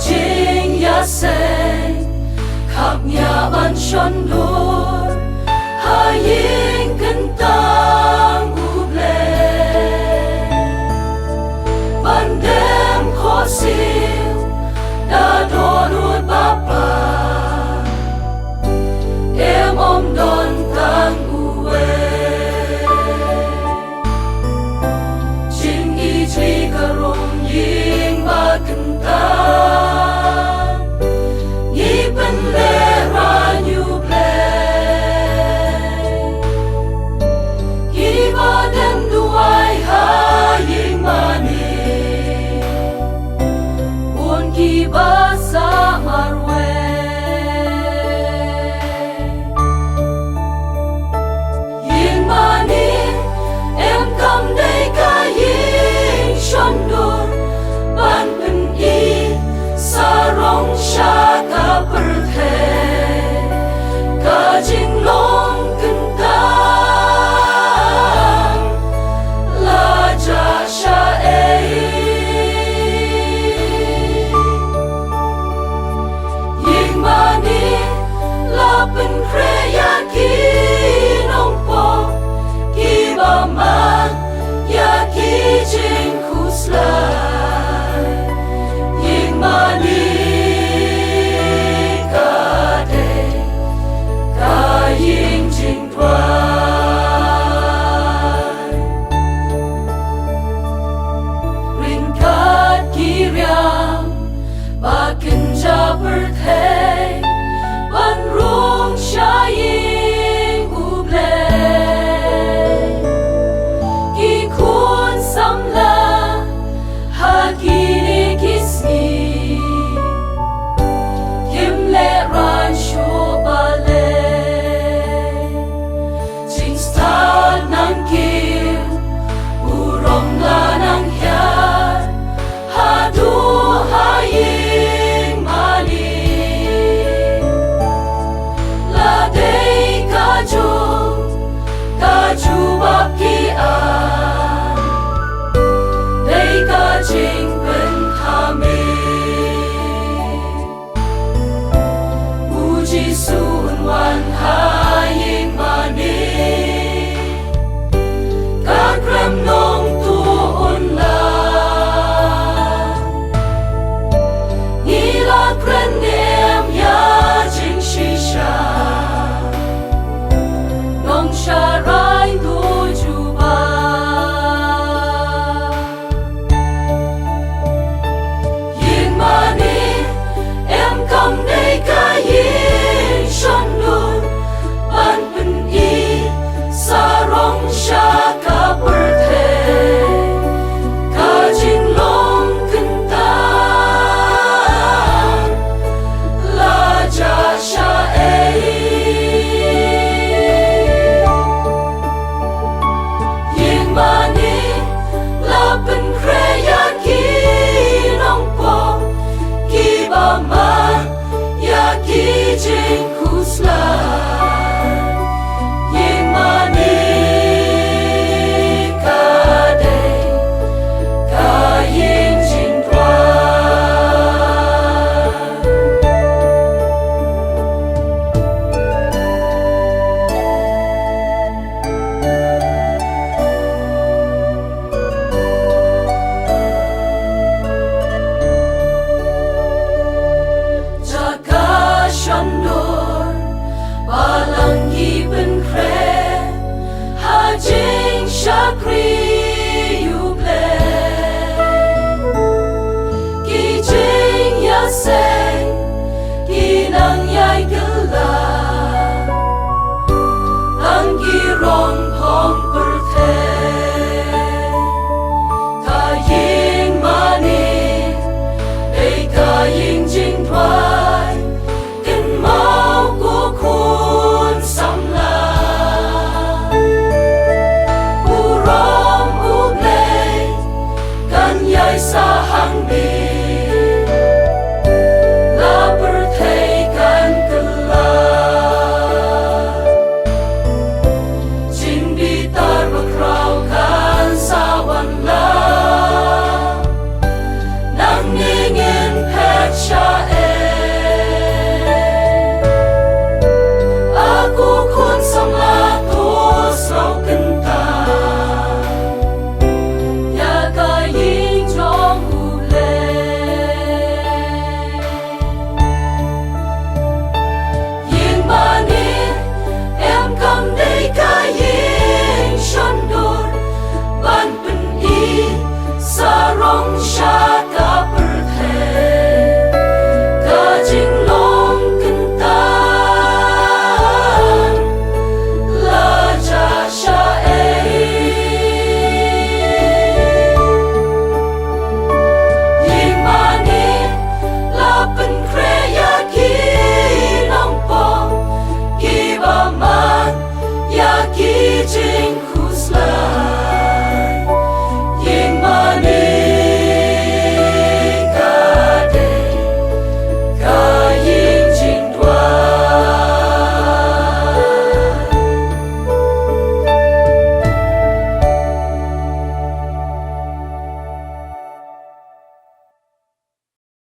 jing ya say khắp nhà ban chọn đôi ha ying cần tang u ble ban đêm khó siêu đã đổ nuốt bapa em ôm đón tang u jing i tri karong ying ba cần tang nghi bên lê ra nhu ble nghi ba đêm đuôi ha ying mani buồn kỳ ba sa marwe ying mani em cầm đây cả ying chọn đôi ban bình y sa rong sha ka perthe ka jing long cần tang la ja sha e ying mani la pen kre ya ki nong po ki ba ma ya ki jing khusla ying mani ka de ka ying jing tuan ring kat ki riam ba kin ja perthe ban rong sha ying u ble ki khun sam la ha ki ni kisni kim le ran sho ba le jing sta nang ki u rom la nang ya ha du ha ying mani la dei ka ju bap ki a dei ka jing